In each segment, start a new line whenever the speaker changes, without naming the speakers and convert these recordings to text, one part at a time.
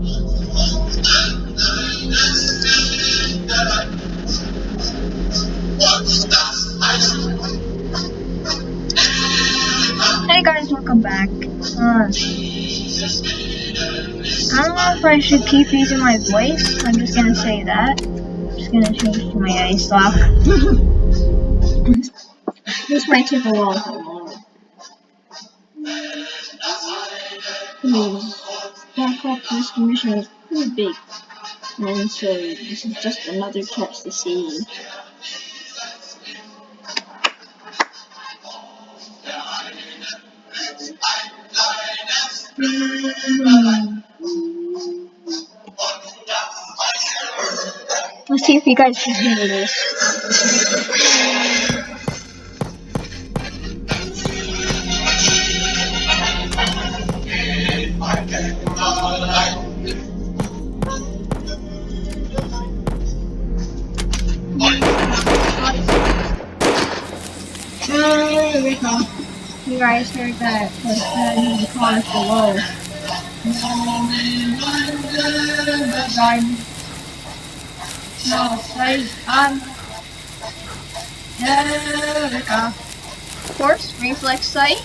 Hey guys, welcome back. I don't know if I should keep using my voice. I'm just gonna say that. I'm just gonna change to my ice lock. This might take a while. Backpack rescue mission is pretty big. And so this is just another catch to see. Let's see if you guys can hear this. There we go. You guys heard that, but in the comments below. No, right, there we go. Of course, reflex sight.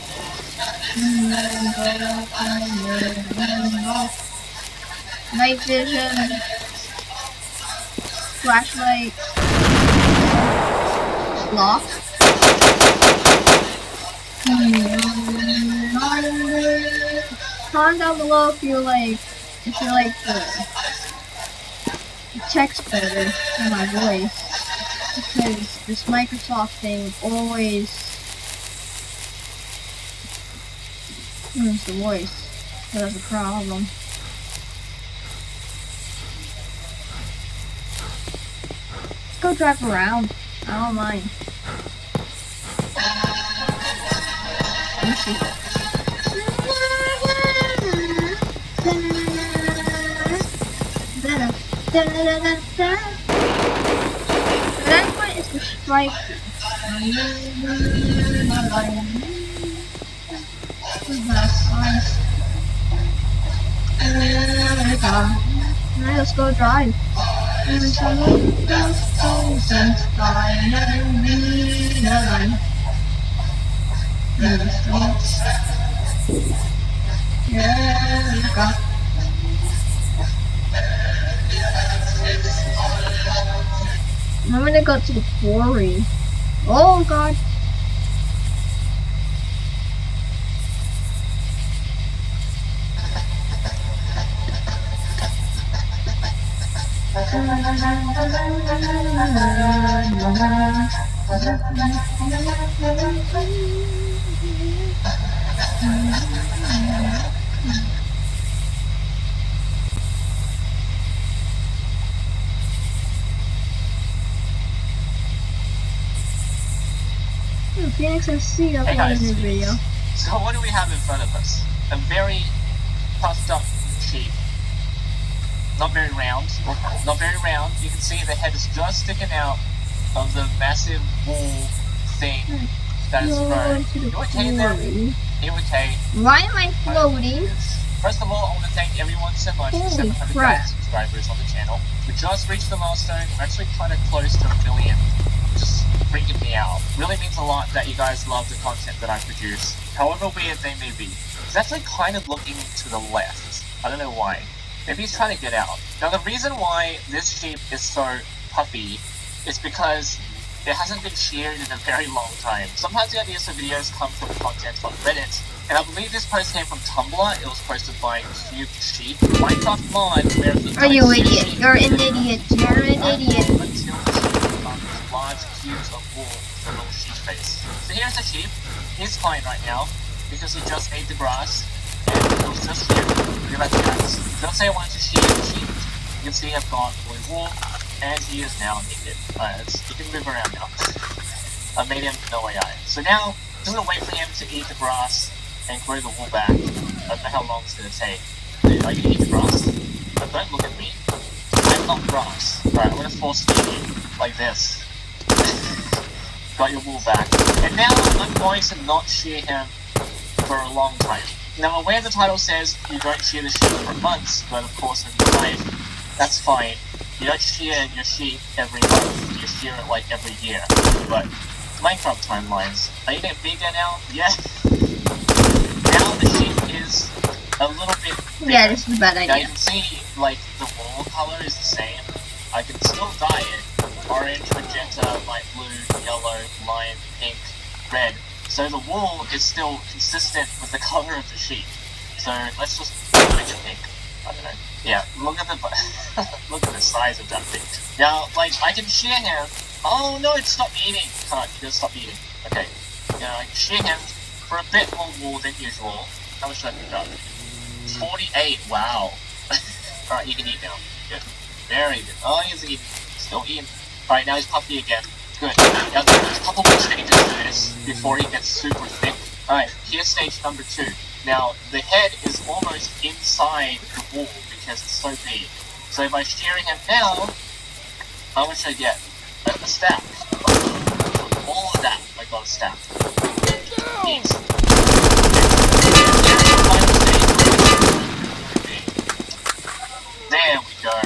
Night vision. Flashlight. Lock. Comment down below if you like the text better than my voice, because this Microsoft thing always ruins the voice. That's a problem. Let's go drive around. I don't mind. Let me see. That one is the strike. Alright, let's go drive. Yeah, we go. I'm gonna go to the quarry. Oh god. Phoenix, I see you uploading this video.
So what do we have in front of us? A very puffed up sheep. Not very round. Not very round. You can see the head is just sticking out of the massive wool thing that is fur. You okay there? You okay?
Why am I floating?
First of all, I want to thank everyone so much for 700,000 subscribers on the channel. We just reached the milestone. We're actually kind of close to 1 million. Just freaking me out. Really means a lot that you guys love the content that I produce, however weird they may be. He's actually kind of looking to the left. I don't know why. Maybe he's trying to get out. Now the reason why this sheep is so puffy is because it hasn't been sheared in a very long time. Sometimes the ideas for videos come from content on Reddit, and I believe this post came from Tumblr. It was posted by Cube Sheep, Minecraft mod, where he
Are you an idiot? You're an idiot. You're an idiot.
Until large cubes of wool with a little sheep face. So here's the sheep. He's fine right now because he just ate the grass and it was just here. Look at that grass. Don't say I wanted to shear the sheep. You can see I've got blue wool and he is now naked. Alright, he can move around now. I made him no AI. So now, just gonna wait for him to eat the grass and grow the wool back. I don't know how long it's gonna take. Dude, are you gonna eat the grass? But don't look at me. I'm not grass. Alright, I'm gonna force feed you like this. Got your wool back. And now I'm going to not shear him for a long time. Now, where the title says you don't shear the sheep for months, but of course in real life, that's fine. You don't shear your sheep every month, you shear it like every year. But Minecraft timelines, are you getting bigger now? Yeah. Now the sheep is a little bit bigger.
Yeah, this is a bad idea.
Now you can see, like, the wall color is the same. I can still dye it. Orange, magenta, light blue, yellow, lime, pink, red. So the wall is still consistent with the color of the sheep. So let's just make it pink. I don't know. Yeah, look at the look at the size of that thing. Now, like, I can shear him. Oh no, it stopped eating. Can't, you gotta stop eating. Okay. Now I can shear him for a bit more wool than usual. How much should I pick up? 48. Wow. Alright, you can eat now. Good. Very good. Oh, he's eating. Still eating. Alright, now he's puffy again. Good. Now there's a couple more stages to this before he gets super thick. Alright, here's stage number 2. Now, the head is almost inside the wool because it's so big. So by shearing him now, how much should I get? A stack. All of that, I got a stack. Easy. There we go.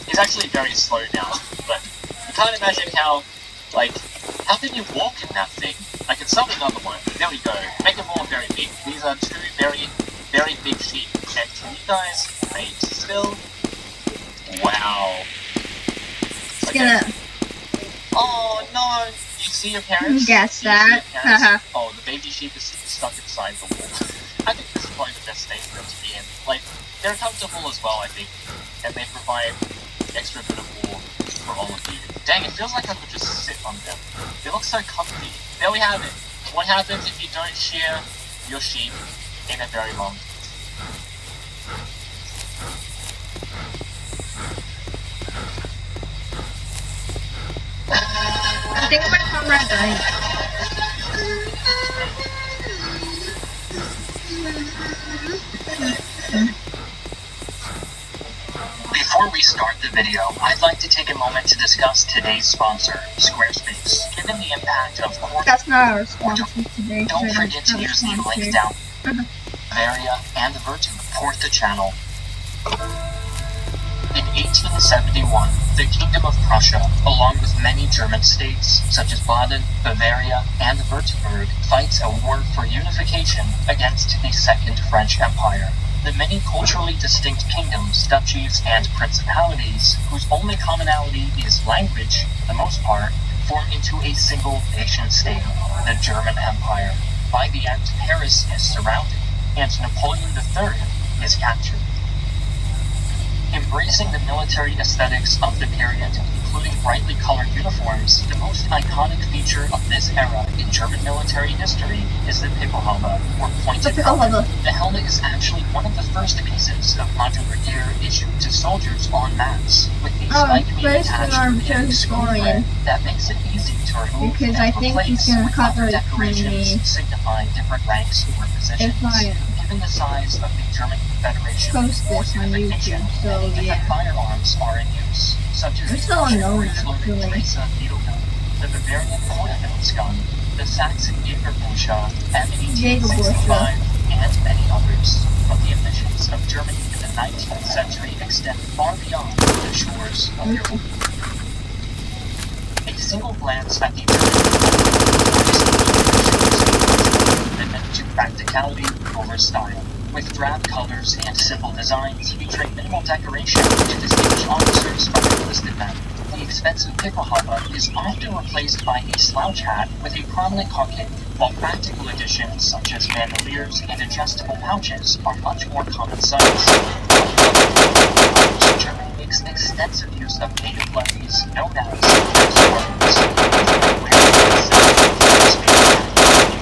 He's actually very slow now, but I can't imagine how, like, how can you walk in that thing? I can summon another one. There we go. Make them all very big. These are 2 very, very big sheep. And can you guys mate still? Wow.
It's gonna...
Oh no! You see your parents?
Guess that. Haha.
Oh, the baby sheep is stuck inside the wall. I think this is probably the best state for them to be in. Like, they're comfortable as well, I think. And they provide extra bit of wool for all of you. Dang, it feels like I could just sit on them. They look so comfy. There we have it. What happens if you don't shear your sheep in a very long time?
I think I'm gonna come right back.
Before we start the video, I'd like to take a moment to discuss today's sponsor, Squarespace. Given the impact of
That's not our sponsor today.
don't forget to use the link down Bavaria and the Virtue support the channel. In 1871, the Kingdom of Prussia, along with many German states, such as Baden, Bavaria, and Württemberg, fights a war for unification against the Second French Empire. The many culturally distinct kingdoms, duchies, and principalities, whose only commonality is language, for the most part, form into a single nation-state, the German Empire. By the end, Paris is surrounded, and Napoleon III is captured. Embracing the military aesthetics of the period, including brightly colored uniforms, the most iconic feature of this era in German military history is the Pickelhaube, or pointed helmet. The helmet is actually one of the first pieces of modular gear issued to soldiers en masse, with the spike being attached to a screw thread that makes it easy to remove
because
and
I think
replace
he's gonna
with
cover
other
it for me
decorations signifying different ranks or positions. Given the size of the German Confederation,
Post this on YouTube, so yeah.
Firearms are in use, such as
They're so unknown,
floating
actually.
Teresa needle gun, the Bavarian Quarterfinals gun, the Saxon Jägerbücher, and 1865, and many others. But the ambitions of Germany in the 19th century extend far beyond the shores of Europe. A single glance at the commitment to practicality over style, with drab colors and simple designs featuring minimal decoration to distinguish officers from enlisted men. The expensive Pickelhaube is often replaced by a slouch hat with a prominent cockade, while practical additions such as bandoliers and adjustable pouches are much more common size. Germany makes extensive use of native levies known as in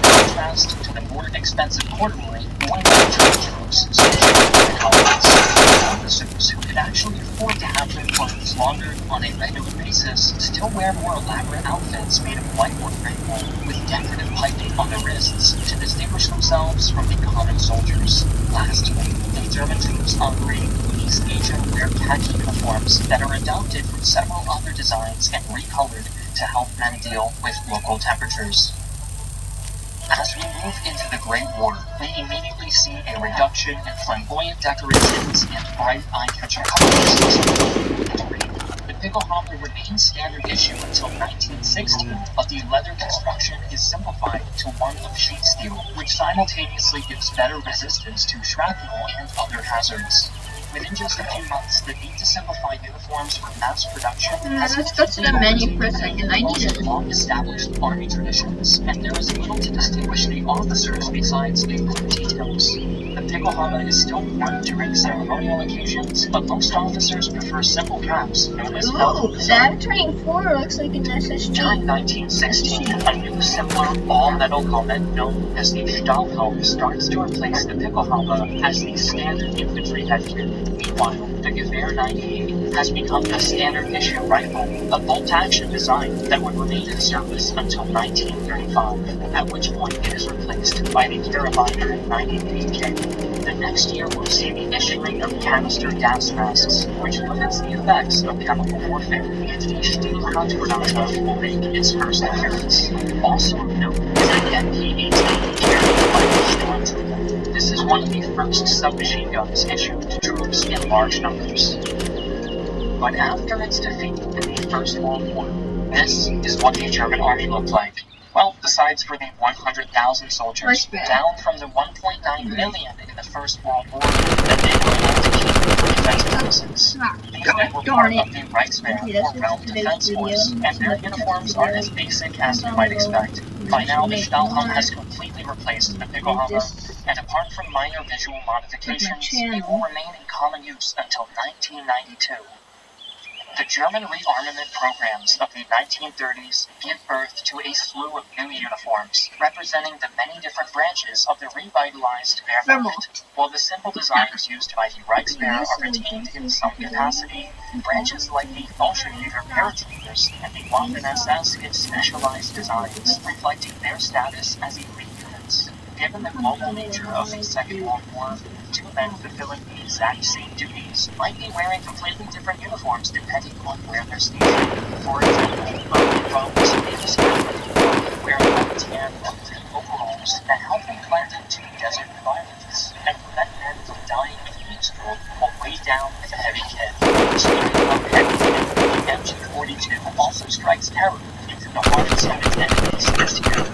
contrast to the more expensive corduroy worn by German troops, officers who could actually afford to have their clothes laundered on a regular basis still wear more elaborate outfits made of white or gray wool with decorative piping on the wrists to distinguish themselves from the common soldiers. Lastly, the German troops operate in East Asia wear khaki uniforms that are adopted from several other designs and recolored to help them deal with local temperatures. As we move into the Great War, we immediately see a reduction in flamboyant decorations and bright eye-catching colors. The pickle hopper remains standard issue until 1960, but the leather construction is simplified to one of sheet steel, which simultaneously gives better resistance to shrapnel and other hazards. Within just a few months, the need to simplify uniforms for mass production has
let's go to the menu for a second. I need to
long-established army traditions, and there is little to distinguish the officers besides a few details. The picklehama is still worn during ceremonial occasions, but most officers prefer simple caps known as
Ooh, that turning 4 looks like an SSG.
During 1916, a new simpler all-metal helmet known as the Stahlhelm starts to replace the picklehama as the standard infantry headgear. Meanwhile, the Gewehr 98 has become a standard issue rifle, a bolt-action design that would remain in service until 1935, at which point it is replaced by the Carabiner 98K. The next year will see the issuing of canister gas masks, which limits the effects of chemical warfare, and the Stahlhelm will make its first appearance. Also of note is the MP-18 carried by the Stormtrooper. This is one of the first submachine guns issued to troops in large numbers. But after its defeat in the First World War, this is what the German army looked like. Well, besides for the 100,000 soldiers, down from the 1.9 million in the First World War that they were able to keep for defense purposes. These men were part of the Reichswehr, or Realm Defense Force, and their uniforms are as basic as you might expect. By now, the Stahlhelm has completely replaced the picklehama, and apart from minor visual modifications, it will remain in common use until 1992. The German rearmament programs of the 1930s give birth to a slew of new uniforms, representing the many different branches of the revitalized Wehrmacht. While the simple designs used by the Reichswehr are retained in some capacity, branches like the Fallschirmjäger paratroopers and the Waffen-SS get specialized designs, reflecting their status as elite units. Given the global nature of the Second World War, two men fulfilling the exact same duties might be wearing completely different uniforms depending on where they're stationed. For example, Romulus made a scout wearing white tan and green overalls that help them blend into desert environments and prevent men from dying of heat stroke while weighed down with a heavy kit. Speaking of heavy kit, the MG42 also strikes terror into the hearts of its enemies this year.